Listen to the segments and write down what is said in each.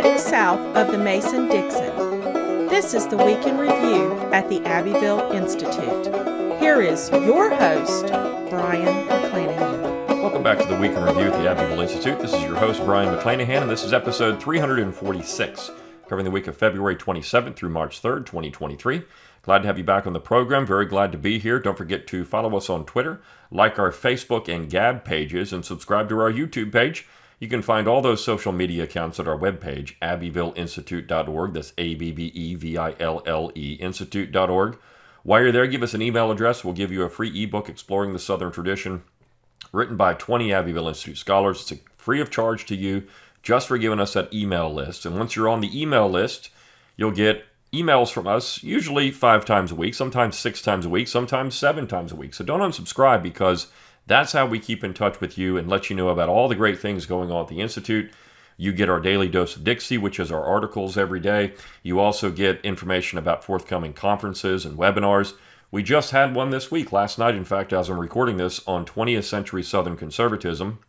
heading south of the Mason-Dixon. This is the Week in Review at the Abbeville Institute. Here is your host, Brian McClanahan. Welcome back to the Week in Review at the Abbeville Institute. This is your host, Brian McClanahan, and this is episode 346, covering the week of February 27th through March 3rd, 2023. Glad to have you back on the program. Very glad to be here. Don't forget to follow us on Twitter, like our Facebook and Gab pages, and subscribe to our YouTube page. You can find all those social media accounts at our webpage, abbevilleinstitute.org. That's ABBEVILLE institute.org. While you're there, give us an email address. We'll give you a free ebook exploring the Southern tradition, written by 20 Abbeville Institute scholars. It's free of charge to you, just for giving us that email list. And once you're on the email list, you'll get emails from us, usually 5 times a week, sometimes 6 times a week, sometimes 7 times a week. So don't unsubscribe, because that's how we keep in touch with you and let you know about all the great things going on at the Institute. You get our daily dose of Dixie, which is our articles every day. You also get information about forthcoming conferences and webinars. We just had one this week, last night, in fact, as I'm recording this, on 20th century Southern conservatism.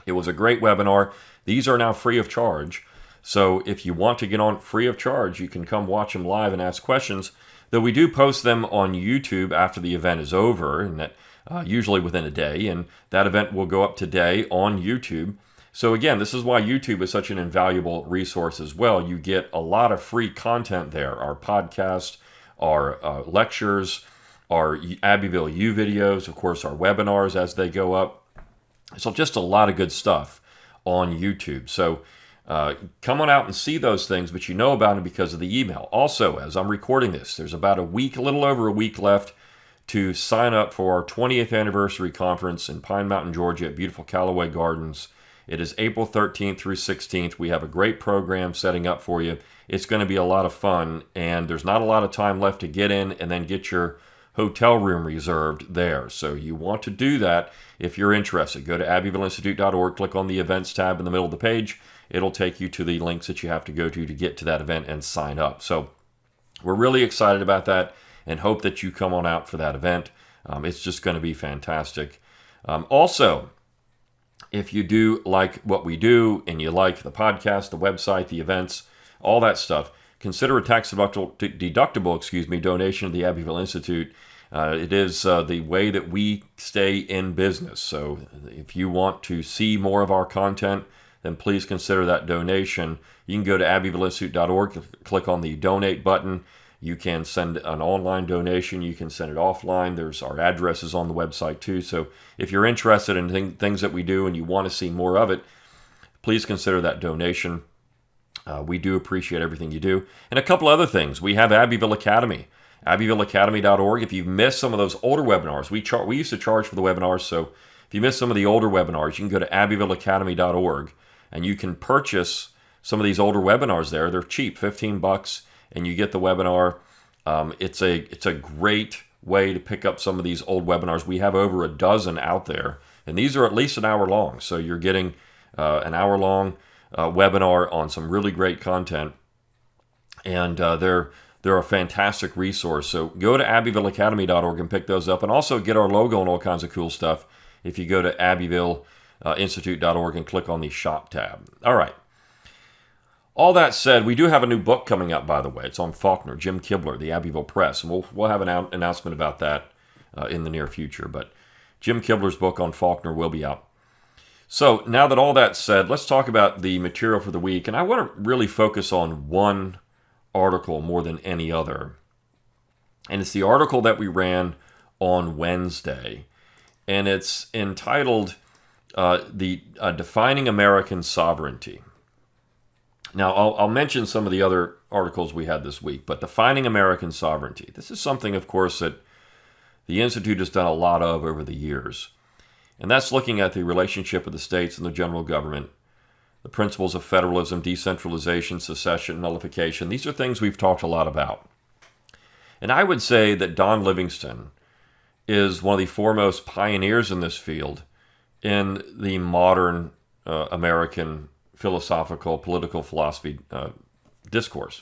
It was a great webinar. These are now free of charge. So if you want to get on free of charge, you can come watch them live and ask questions. Though we do post them on YouTube after the event is over, and that usually within a day, and that event will go up today on YouTube. So again, this is why YouTube is such an invaluable resource as well. You get a lot of free content there. Our podcast, our lectures, our Abbeville U videos, of course, our webinars as they go up. So just a lot of good stuff on YouTube. So come on out and see those things, but you know about them because of the email. Also, as I'm recording this, there's about a little over a week left to sign up for our 20th anniversary conference in Pine Mountain, Georgia at beautiful Callaway Gardens. It is April 13th through 16th. We have a great program setting up for you. It's going to be a lot of fun, and there's not a lot of time left to get in and then get your hotel room reserved there. So you want to do that if you're interested. Go to abbevilleinstitute.org, click on the events tab in the middle of the page. It'll take you to the links that you have to go to get to that event and sign up. So we're really excited about that and hope that you come on out for that event. It's just going to be fantastic. Also, if you do like what we do and you like the podcast, the website, the events, all that stuff, consider a tax-deductible donation to the Abbeville Institute. It is the way that we stay in business. So if you want to see more of our content, then please consider that donation. You can go to abbevilleinstitute.org, click on the donate button. You can send an online donation. You can send it offline. There's our addresses on the website too. So if you're interested in things that we do and you want to see more of it, please consider that donation. We do appreciate everything you do. And a couple other things. We have Abbeville Academy, abbevilleacademy.org. If you've missed some of those older webinars, we used to charge for the webinars. So if you missed some of the older webinars, you can go to abbevilleacademy.org and you can purchase some of these older webinars there. They're cheap, $15, and you get the webinar. It's a great way to pick up some of these old webinars. We have over a dozen out there, and these are at least an hour long. So you're getting an hour long webinar on some really great content, and they're a fantastic resource. So go to abbevilleacademy.org and pick those up, and also get our logo and all kinds of cool stuff if you go to abbevilleinstitute.org and click on the shop tab. All right. All that said, we do have a new book coming up, by the way. It's on Faulkner, Jim Kibler, the Abbeville Press, and we'll have an announcement about that in the near future. But Jim Kibler's book on Faulkner will be out. So now that all that's said, let's talk about the material for the week. And I want to really focus on one article more than any other. And it's the article that we ran on Wednesday. And it's entitled Defining American Sovereignty. Now, I'll mention some of the other articles we had this week, but Defining American Sovereignty. This is something, of course, that the Institute has done a lot of over the years. And that's looking at the relationship of the states and the general government, the principles of federalism, decentralization, secession, nullification. These are things we've talked a lot about. And I would say that Don Livingston is one of the foremost pioneers in this field in the modern American philosophical, political philosophy discourse.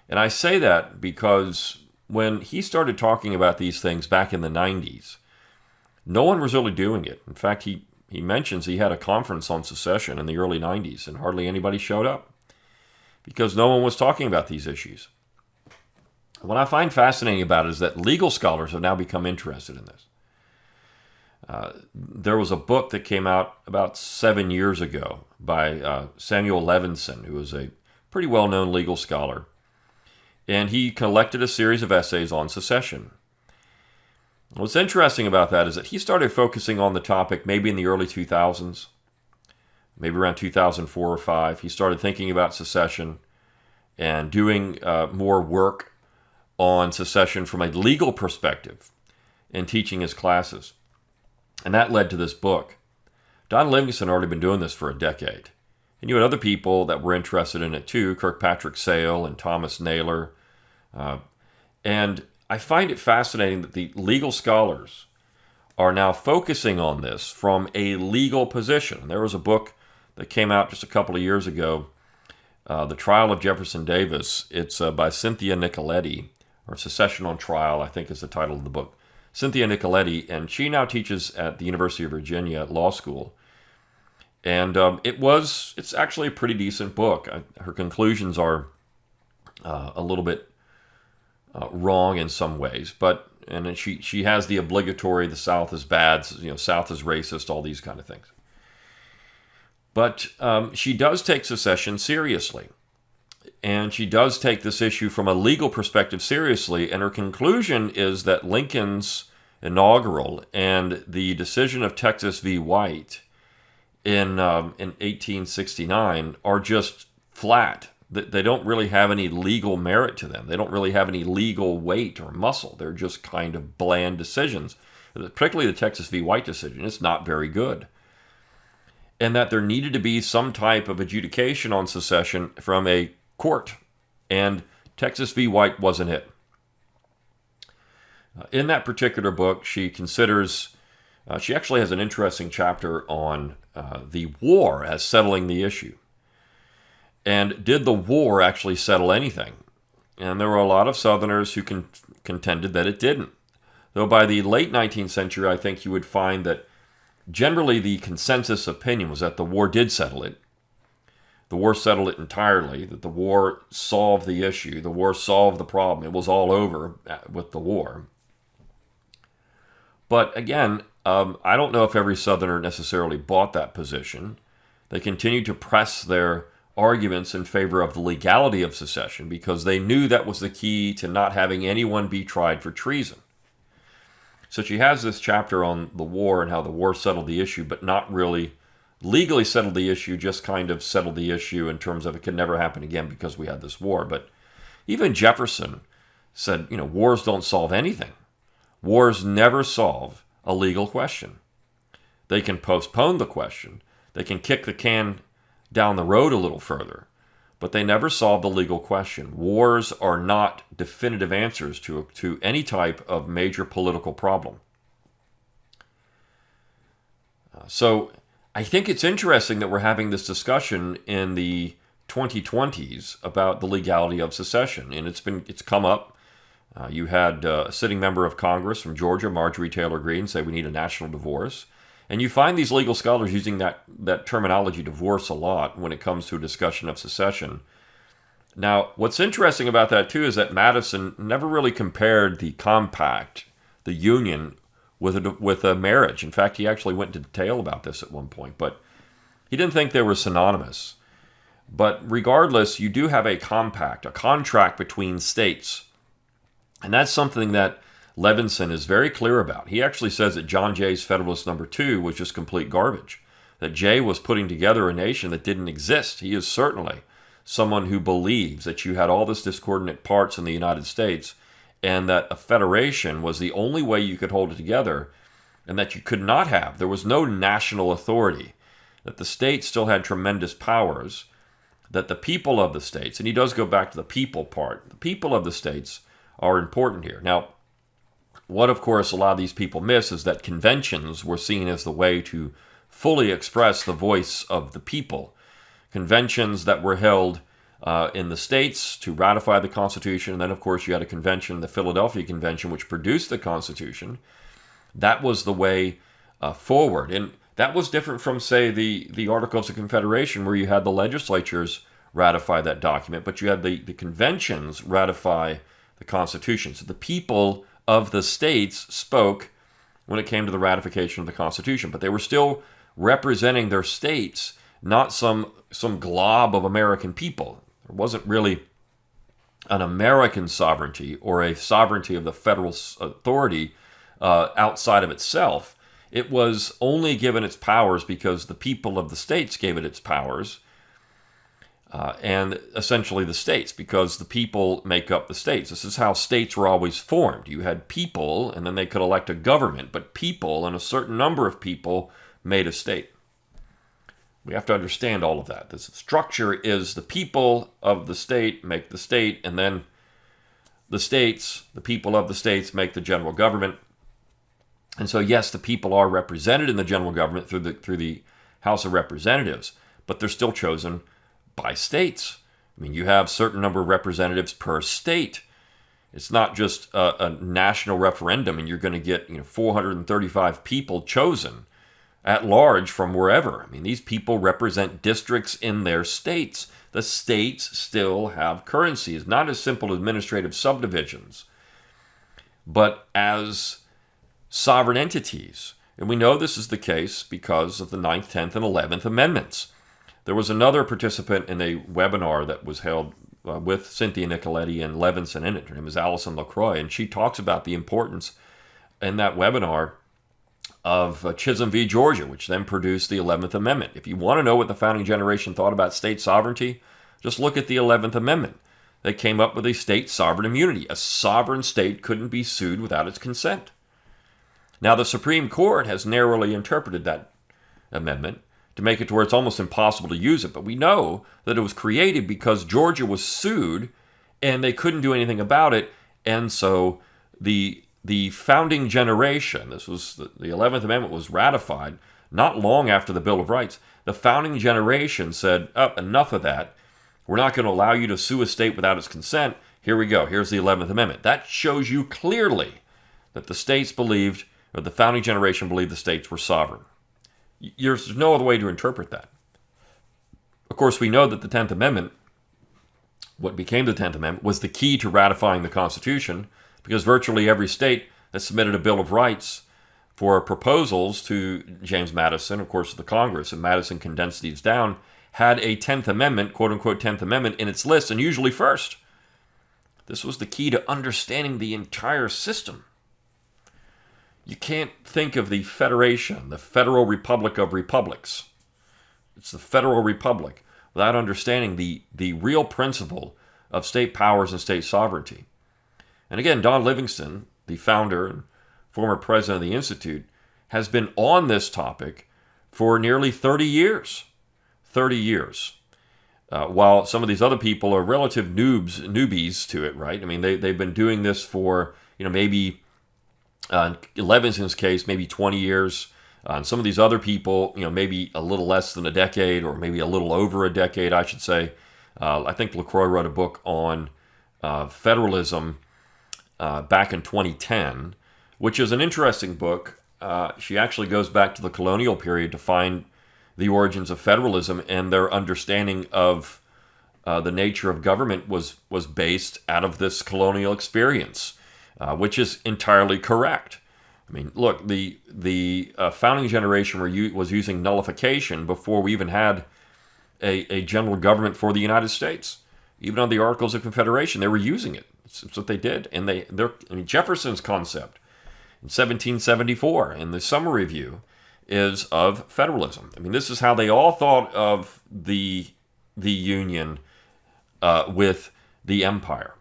And I say that because when he started talking about these things back in the 90s, no one was really doing it. In fact, he mentions he had a conference on secession in the early 90s and hardly anybody showed up. because no one was talking about these issues. What I find fascinating about it is that legal scholars have now become interested in this. There was a book that came out about 7 years ago by Samuel Levinson, who is a pretty well-known legal scholar, and he collected a series of essays on secession. What's interesting about that is that he started focusing on the topic maybe in the early 2000s, maybe around 2004 or 5. He started thinking about secession and doing more work on secession from a legal perspective in teaching his classes. And that led to this book. Don Livingston had already been doing this for a decade. And you had other people that were interested in it too, Kirkpatrick Sale and Thomas Naylor. And I find it fascinating that the legal scholars are now focusing on this from a legal position. There was a book that came out just a couple of years ago, The Trial of Jefferson Davis. It's by Cynthia Nicoletti, or Secession on Trial, I think is the title of the book. Cynthia Nicoletti, and she now teaches at the University of Virginia Law School. And it's actually a pretty decent book. Her conclusions are a little bit wrong in some ways, and then she has the obligatory, the South is bad, South is racist, all these kind of things. But she does take secession seriously. And she does take this issue from a legal perspective seriously, and her conclusion is that Lincoln's inaugural and the decision of Texas v. White in 1869 are just flat. They don't really have any legal merit to them. They don't really have any legal weight or muscle. They're just kind of bland decisions. Particularly the Texas v. White decision, it's not very good. And that there needed to be some type of adjudication on secession from a court, and Texas v. White wasn't it. In that particular book, she considers, she actually has an interesting chapter on the war as settling the issue. And did the war actually settle anything? And there were a lot of Southerners who contended that it didn't. Though by the late 19th century, I think you would find that generally the consensus opinion was that the war did settle it. The war settled it entirely, that the war solved the issue, the war solved the problem. It was all over with the war. But again, I don't know if every Southerner necessarily bought that position. They continued to press their arguments in favor of the legality of secession because they knew that was the key to not having anyone be tried for treason. So she has this chapter on the war and how the war settled the issue, but not really legally settled the issue, just kind of settled the issue in terms of it could never happen again because we had this war. But even Jefferson said, wars don't solve anything. Wars never solve a legal question. They can postpone the question. They can kick the can down the road a little further, but they never solve the legal question. Wars are not definitive answers to any type of major political problem. So I think it's interesting that we're having this discussion in the 2020s about the legality of secession, and it's come up. You had a sitting member of Congress from Georgia, Marjorie Taylor Greene, say we need a national divorce. And you find these legal scholars using that terminology, divorce, a lot when it comes to a discussion of secession. Now, what's interesting about that, too, is that Madison never really compared the compact, the union, with a marriage. In fact, he actually went into detail about this at one point, but he didn't think they were synonymous. But regardless, you do have a compact, a contract between states. And that's something that Levinson is very clear about. He actually says that John Jay's Federalist No. 2 was just complete garbage, that Jay was putting together a nation that didn't exist. He is certainly someone who believes that you had all this discordant parts in the United States and that a federation was the only way you could hold it together, and that you could not have. There was no national authority, that the states still had tremendous powers, that the people of the states, and he does go back to the people part, the people of the states are important here. Now, what, of course, a lot of these people miss is that conventions were seen as the way to fully express the voice of the people. Conventions that were held in the states to ratify the Constitution, and then, of course, you had a convention, the Philadelphia Convention, which produced the Constitution. That was the way forward. And that was different from, say, the Articles of Confederation, where you had the legislatures ratify that document, but you had the conventions ratify the Constitution. So the people of the states spoke when it came to the ratification of the Constitution, but they were still representing their states, not some glob of American people. There wasn't really an American sovereignty or a sovereignty of the federal authority outside of itself. It was only given its powers because the people of the states gave it its powers, and essentially the states, because the people make up the states. This is how states were always formed. You had people, and then they could elect a government, but people, and a certain number of people, made a state. We have to understand all of that. This structure is the people of the state make the state, and then the states, the people of the states, make the general government. And so, yes, the people are represented in the general government through the House of Representatives, but they're still chosen by states. I mean, you have a certain number of representatives per state. It's not just a national referendum, and you're going to get 435 people chosen at large from wherever. I mean, these people represent districts in their states. The states still have currency. It's not as simple administrative subdivisions, but as sovereign entities. And we know this is the case because of the 9th, 10th, and 11th Amendments. There was another participant in a webinar that was held with Cynthia Nicoletti and Levinson in it. Her name is Allison LaCroix, and she talks about the importance in that webinar of Chisholm v. Georgia, which then produced the 11th Amendment. If you want to know what the founding generation thought about state sovereignty, just look at the 11th Amendment. They came up with a state sovereign immunity. A sovereign state couldn't be sued without its consent. Now, the Supreme Court has narrowly interpreted that amendment to make it to where it's almost impossible to use it. But we know that it was created because Georgia was sued and they couldn't do anything about it. And so the founding generation, this was the 11th Amendment was ratified not long after the Bill of Rights. The founding generation said, enough of that. We're not going to allow you to sue a state without its consent. Here we go. Here's the 11th Amendment. That shows you clearly that the states believed, or the founding generation believed, the states were sovereign. There's no other way to interpret that. Of course, we know that the 10th Amendment, what became the 10th Amendment, was the key to ratifying the Constitution, because virtually every state that submitted a Bill of Rights for proposals to James Madison, of course, the Congress, and Madison condensed these down, had a 10th Amendment, quote-unquote 10th Amendment, in its list, and usually first. This was the key to understanding the entire system. You can't think of the Federation, the Federal Republic of Republics. It's the Federal Republic without understanding the real principle of state powers and state sovereignty. And again, Don Livingston, the founder and former president of the Institute, has been on this topic for nearly 30 years. 30 years. While some of these other people are relative newbies to it, right? I mean, they've been doing this for, maybe, in Levinson's case, maybe 20 years. And some of these other people, maybe a little less than a decade, or maybe a little over a decade, I should say. I think LaCroix wrote a book on federalism back in 2010, which is an interesting book. She actually goes back to the colonial period to find the origins of federalism, and their understanding of the nature of government was based out of this colonial experience, which is entirely correct. I mean, look, the founding generation was using nullification before we even had a general government for the United States. Even on the Articles of Confederation, they were using it. It's what they did. And Jefferson's concept in 1774 in the Summer Review is of federalism. I mean, this is how they all thought of the Union with the empire.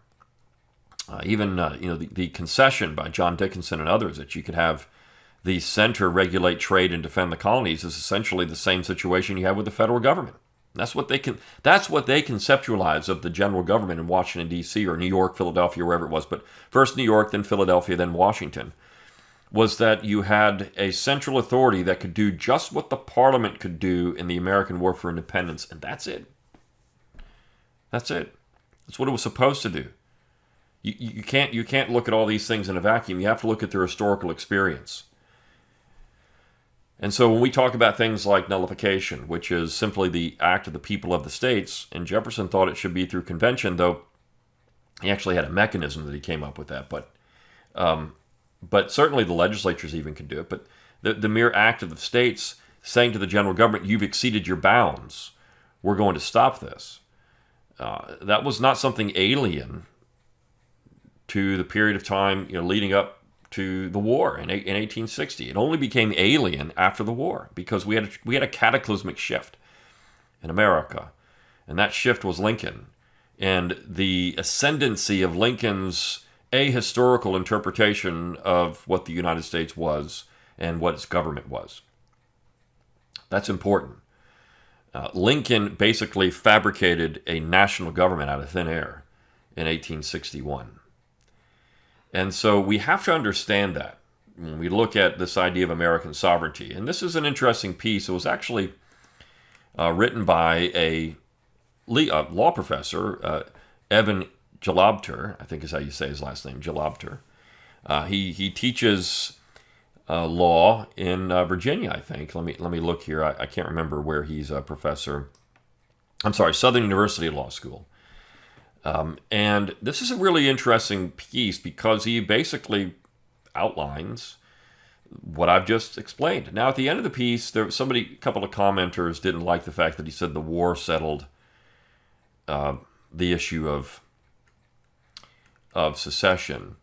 Even the concession by John Dickinson and others that you could have the center regulate trade and defend the colonies is essentially the same situation you have with the federal government. That's what they conceptualize of the general government in Washington, D.C., or New York, Philadelphia, wherever it was. But first New York, then Philadelphia, then Washington, was that you had a central authority that could do just what the Parliament could do in the American War for Independence, and that's it. That's it. That's what it was supposed to do. You can't look at all these things in a vacuum. You have to look at their historical experience. And so when we talk about things like nullification, which is simply the act of the people of the states, and Jefferson thought it should be through convention, though he actually had a mechanism that he came up with that. But certainly the legislatures even can do it. But the mere act of the states saying to the general government, you've exceeded your bounds, we're going to stop this. That was not something alien to the period of time leading up to the war in 1860. It only became alien after the war because we had a cataclysmic shift in America, and that shift was Lincoln and the ascendancy of Lincoln's ahistorical interpretation of what the United States was and what its government was. That's important. Lincoln basically fabricated a national government out of thin air in 1861. And so we have to understand that when we look at this idea of American sovereignty. And this is an interesting piece. It was actually written by a law professor, Evan Jalobter, I think is how you say his last name, Jalobter. He teaches law in Virginia, I think. Let me look here. I can't remember where he's a professor. I'm sorry, Southern University Law School. And this is a really interesting piece because he basically outlines what I've just explained. Now, at the end of the piece, a couple of commenters didn't like the fact that he said the war settled the issue of secession.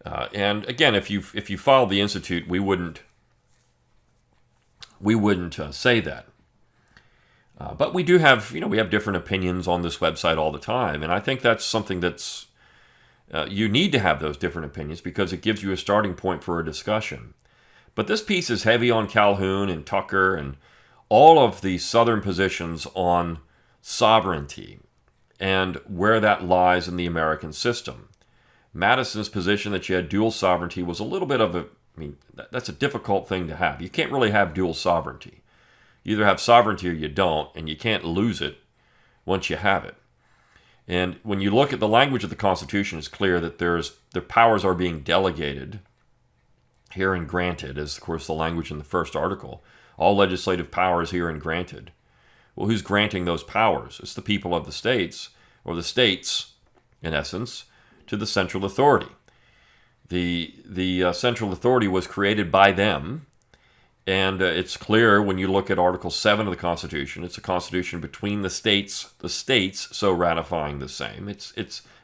And again, if you followed the Institute, we wouldn't say that. But we do have, we have different opinions on this website all the time, and I think that's something that's you need to have those different opinions because it gives you a starting point for a discussion. But this piece is heavy on Calhoun and Tucker and all of the Southern positions on sovereignty and where that lies in the American system. Madison's position that you had dual sovereignty was a little bit of that's a difficult thing to have. You can't really have dual sovereignty. You either have sovereignty or you don't, and you can't lose it once you have it. And when you look at the language of the Constitution, it's clear that the powers are being delegated herein granted, as of course the language in the first article. All legislative powers herein granted. Well, who's granting those powers? It's the people of the states, or the states, in essence, to the central authority. The central authority was created by them. And it's clear when you look at Article 7 of the Constitution, it's a constitution between the states so ratifying the same.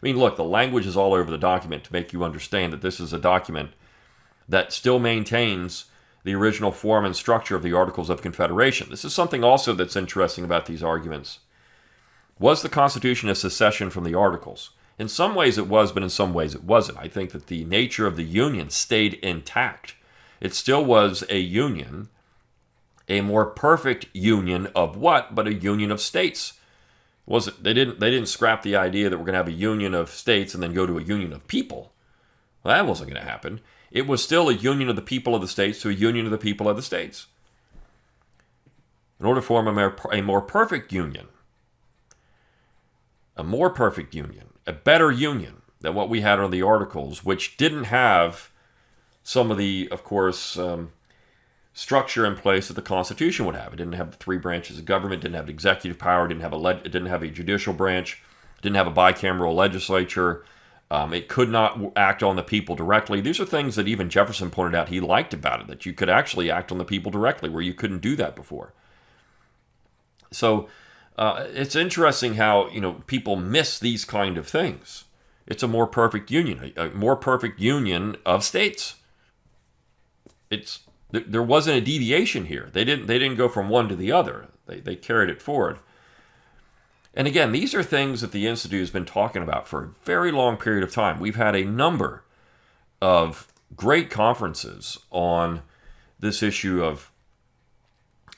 Look, the language is all over the document to make you understand that this is a document that still maintains the original form and structure of the Articles of Confederation. This is something also that's interesting about these arguments. Was the Constitution a secession from the Articles? In some ways it was, but in some ways it wasn't. I think that the nature of the Union stayed intact. It still was a union, a more perfect union of what? But a union of states. They didn't scrap the idea that we're going to have a union of states and then go to a union of people. Well, that wasn't going to happen. It was still a union of the people of the states to a union of the people of the states. In order to form a more perfect union, a better union than what we had under the Articles, which didn't have some of the, of course, structure in place that the Constitution would have. It didn't have the three branches of government, didn't have executive power, it didn't have a judicial branch, didn't have a bicameral legislature. It could not act on the people directly. These are things that even Jefferson pointed out he liked about it, that you could actually act on the people directly, where you couldn't do that before. So it's interesting how people miss these kind of things. It's a more perfect union of states. There wasn't a deviation here. They didn't go from one to the other. They carried it forward. And again, these are things that the Institute has been talking about for a very long period of time. We've had a number of great conferences on this issue of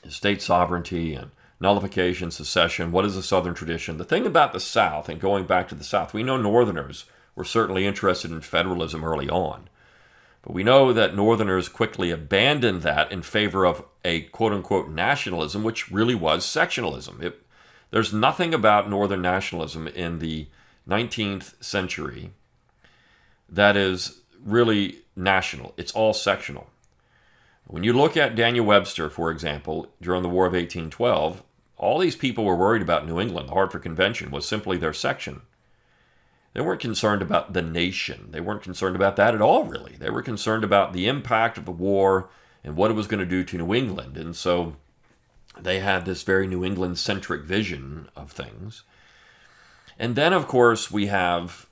state sovereignty and nullification, secession. What is the Southern tradition? The thing about the South, and going back to the South, we know Northerners were certainly interested in federalism early on. But we know that Northerners quickly abandoned that in favor of a quote-unquote nationalism, which really was sectionalism. There's nothing about Northern nationalism in the 19th century that is really national. It's all sectional. When you look at Daniel Webster, for example, during the War of 1812, all these people were worried about New England. The Hartford Convention was simply their section. They weren't concerned about the nation. They weren't concerned about that at all, really. They were concerned about the impact of the war and what it was going to do to New England. And so they had this very New England-centric vision of things. And then, of course, we have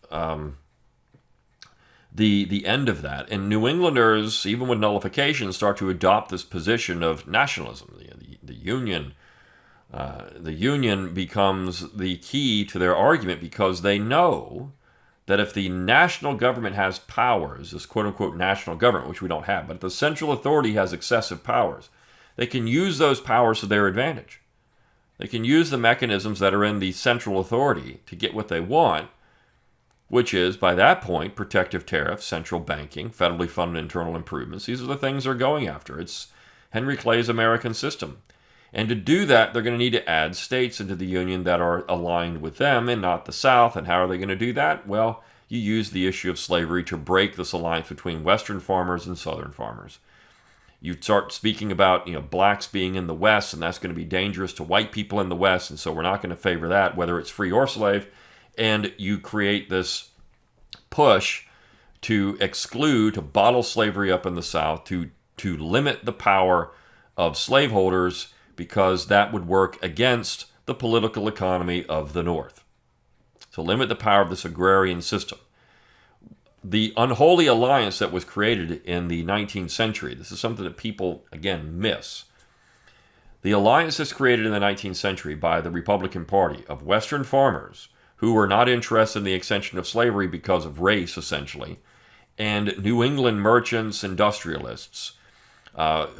the end of that. And New Englanders, even with nullification, start to adopt this position of nationalism. The Union becomes the key to their argument because they know that if the national government has powers, this quote-unquote national government, which we don't have, but the central authority has excessive powers, they can use those powers to their advantage. They can use the mechanisms that are in the central authority to get what they want, which is, by that point, protective tariffs, central banking, federally funded internal improvements. These are the things they're going after. It's Henry Clay's American system. And to do that, they're going to need to add states into the Union that are aligned with them and not the South. And how are they going to do that? Well, you use the issue of slavery to break this alliance between Western farmers and Southern farmers. You start speaking about, blacks being in the West, and that's going to be dangerous to white people in the West, and so we're not going to favor that, whether it's free or slave. And you create this push to exclude, to bottle slavery up in the South, to limit the power of slaveholders, because that would work against the political economy of the North. To limit the power of this agrarian system. The unholy alliance that was created in the 19th century, this is something that people, again, miss. The alliance that's created in the 19th century by the Republican Party of Western farmers who were not interested in the extension of slavery because of race, essentially, and New England merchants, industrialists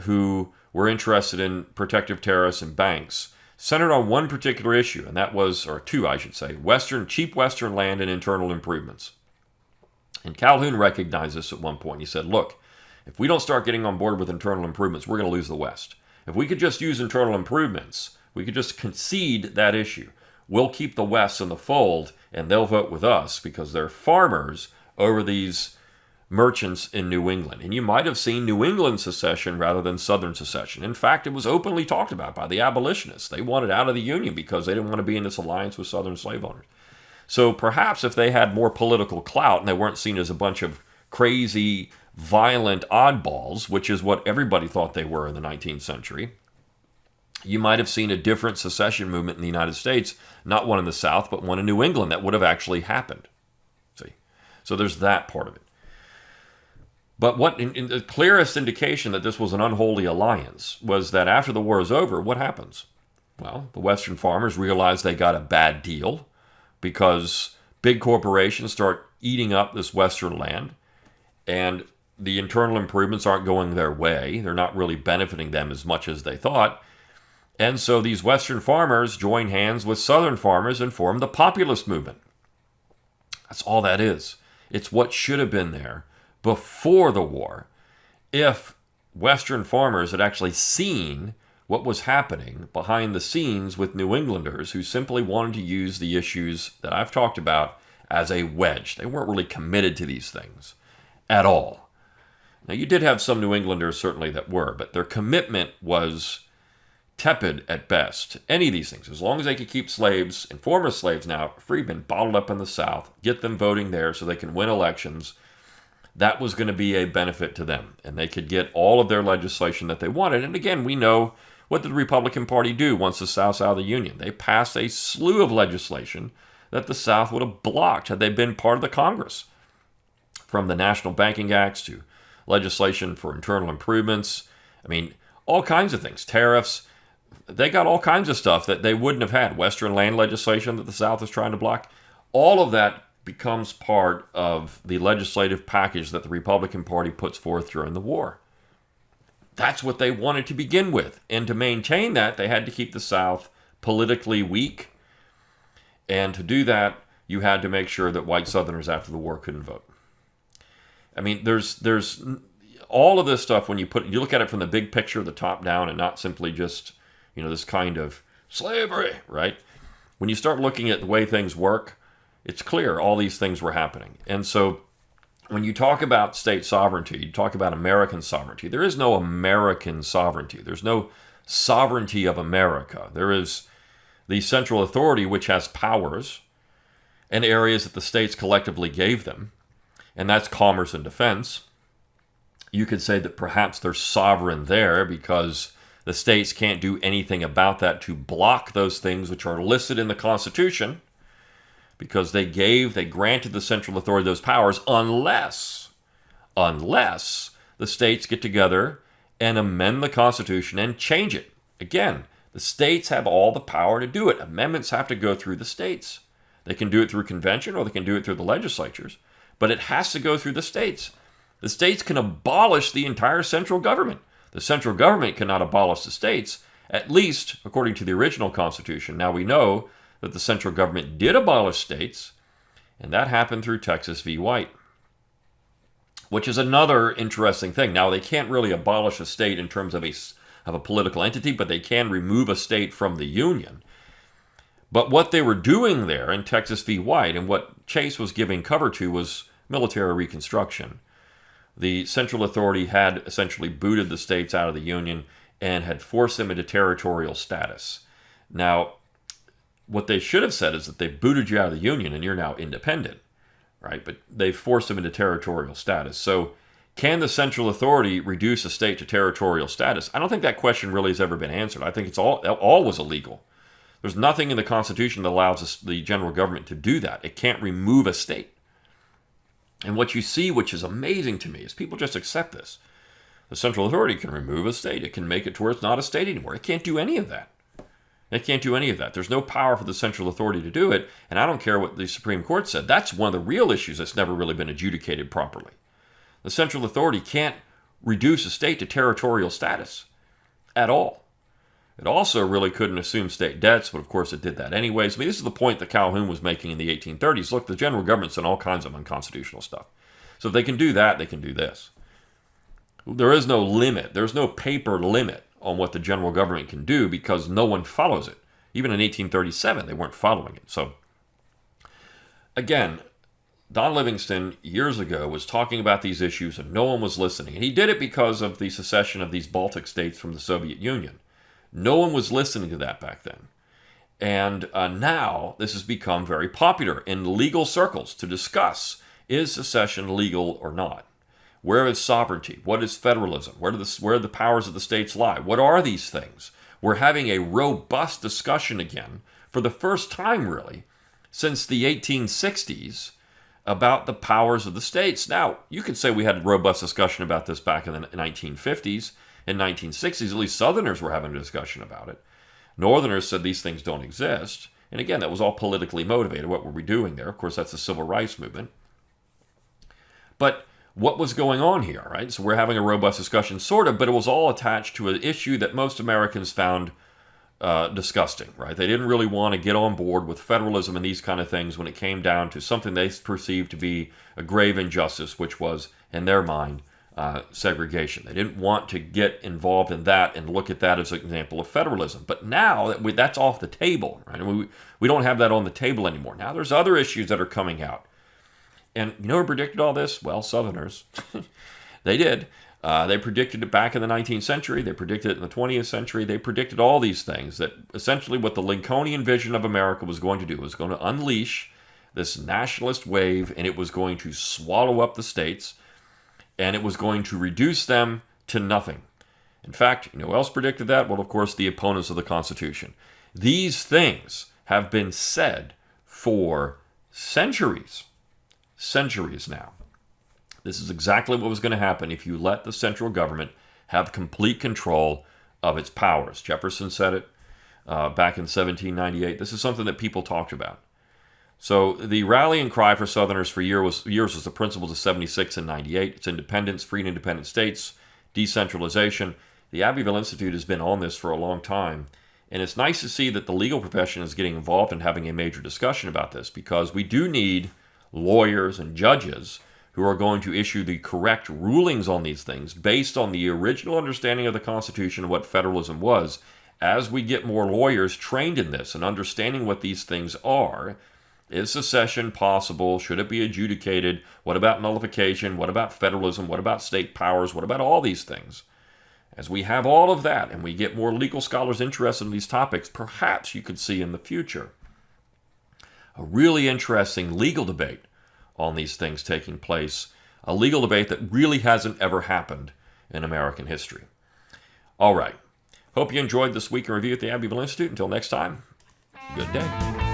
who were interested in protective tariffs and banks, centered on one particular issue, and that was, or two, I should say, cheap Western land and internal improvements. And Calhoun recognized this at one point. He said, look, if we don't start getting on board with internal improvements, we're going to lose the West. If we could just use internal improvements, we could just concede that issue. We'll keep the West in the fold, and they'll vote with us because they're farmers over these merchants in New England. And you might have seen New England secession rather than Southern secession. In fact, it was openly talked about by the abolitionists. They wanted out of the Union because they didn't want to be in this alliance with Southern slave owners. So perhaps if they had more political clout and they weren't seen as a bunch of crazy, violent oddballs, which is what everybody thought they were in the 19th century, you might have seen a different secession movement in the United States, not one in the South, but one in New England that would have actually happened. See? So there's that part of it. But what in the clearest indication that this was an unholy alliance was that after the war is over, what happens? Well, the Western farmers realize they got a bad deal because big corporations start eating up this Western land, and the internal improvements aren't going their way. They're not really benefiting them as much as they thought. And so these Western farmers join hands with Southern farmers and form the populist movement. That's all that is. It's what should have been there before the war if Western farmers had actually seen what was happening behind the scenes with New Englanders who simply wanted to use the issues that I've talked about as a wedge. They weren't really committed to these things at all. Now, you did have some New Englanders certainly that were, but their commitment was tepid at best. Any of these things, as long as they could keep slaves and former slaves now, freedmen, bottled up in the South, get them voting there so they can win elections, that was going to be a benefit to them. And they could get all of their legislation that they wanted. And again, we know what did the Republican Party do once the South's out of the Union? They passed a slew of legislation that the South would have blocked had they been part of the Congress. From the National Banking Acts to legislation for internal improvements. I mean, all kinds of things. Tariffs. They got all kinds of stuff that they wouldn't have had. Western land legislation that the South is trying to block. All of that becomes part of the legislative package that the Republican Party puts forth during the war. That's what they wanted to begin with. And to maintain that, they had to keep the South politically weak. And to do that, you had to make sure that white Southerners after the war couldn't vote. I mean, there's all of this stuff when you look at it from the big picture, the top down, and not simply just, this kind of slavery, right? When you start looking at the way things work, it's clear all these things were happening. And so when you talk about state sovereignty, you talk about American sovereignty. There is no American sovereignty. There's no sovereignty of America. There is the central authority, which has powers and areas that the states collectively gave them, and that's commerce and defense. You could say that perhaps they're sovereign there because the states can't do anything about that to block those things which are listed in the Constitution, because they granted the central authority those powers unless the states get together and amend the Constitution and change it. Again, the states have all the power to do it. Amendments have to go through the states. They can do it through convention or they can do it through the legislatures, but it has to go through the states. The states can abolish the entire central government. The central government cannot abolish the states, at least according to the original Constitution. Now we know that the central government did abolish states, and that happened through Texas v. White, which is another interesting thing. Now, they can't really abolish a state in terms of a political entity, but they can remove a state from the Union. But what they were doing there in Texas v. White, and what Chase was giving cover to, was military reconstruction. The central authority had essentially booted the states out of the Union and had forced them into territorial status. Now, what they should have said is that they booted you out of the Union and you're now independent, right? But they forced them into territorial status. So can the central authority reduce a state to territorial status? I don't think that question really has ever been answered. I think it's all was illegal. There's nothing in the Constitution that allows the general government to do that. It can't remove a state. And what you see, which is amazing to me, is people just accept this. The central authority can remove a state. It can make it to where it's not a state anymore. It can't do any of that. It can't do any of that. There's no power for the central authority to do it, and I don't care what the Supreme Court said. That's one of the real issues that's never really been adjudicated properly. The central authority can't reduce a state to territorial status at all. It also really couldn't assume state debts, but of course it did that anyways. I mean, this is the point that Calhoun was making in the 1830s. Look, the general government's done all kinds of unconstitutional stuff. So if they can do that, they can do this. There is no limit. There's no paper limit on what the general government can do because no one follows it. Even in 1837, they weren't following it. So, again, Don Livingston years ago was talking about these issues and no one was listening. And he did it because of the secession of these Baltic states from the Soviet Union. No one was listening to that back then. And now this has become very popular in legal circles to discuss, is secession legal or not? Where is sovereignty? What is federalism? Where do the powers of the states lie? What are these things? We're having a robust discussion again, for the first time really, since the 1860s, about the powers of the states. Now, you could say we had a robust discussion about this back in the 1950s and 1960s. At least Southerners were having a discussion about it. Northerners said these things don't exist. And again, that was all politically motivated. What were we doing there? Of course, that's the civil rights movement. But what was going on here, right? So we're having a robust discussion, sort of, but it was all attached to an issue that most Americans found disgusting, right? They didn't really want to get on board with federalism and these kind of things when it came down to something they perceived to be a grave injustice, which was, in their mind, segregation. They didn't want to get involved in that and look at that as an example of federalism. But now that's off the table, right? We don't have that on the table anymore. Now there's other issues that are coming out. And you know who predicted all this? Well, Southerners. They did. They predicted it back in the 19th century. They predicted it in the 20th century. They predicted all these things, that essentially what the Lincolnian vision of America was going to do was going to unleash this nationalist wave, and it was going to swallow up the states, and it was going to reduce them to nothing. In fact, you know who else predicted that? Well, of course, the opponents of the Constitution. These things have been said for centuries. Centuries now. This is exactly what was going to happen if you let the central government have complete control of its powers. Jefferson said it back in 1798. This is something that people talked about. So the rallying cry for Southerners for years was the principles of 76 and 98. It's independence, free and independent states, decentralization. The Abbeville Institute has been on this for a long time. And it's nice to see that the legal profession is getting involved and having a major discussion about this, because we do need lawyers and judges who are going to issue the correct rulings on these things based on the original understanding of the Constitution and what federalism was. As we get more lawyers trained in this and understanding what these things are, Is secession possible? Should it be adjudicated? What about nullification? What about federalism? What about state powers? What about all these things? As we have all of that and we get more legal scholars interested in these topics, perhaps you could see in the future a really interesting legal debate on these things taking place, a legal debate that really hasn't ever happened in American history. All right. Hope you enjoyed this week in review at the Abbeville Institute. Until next time, good day.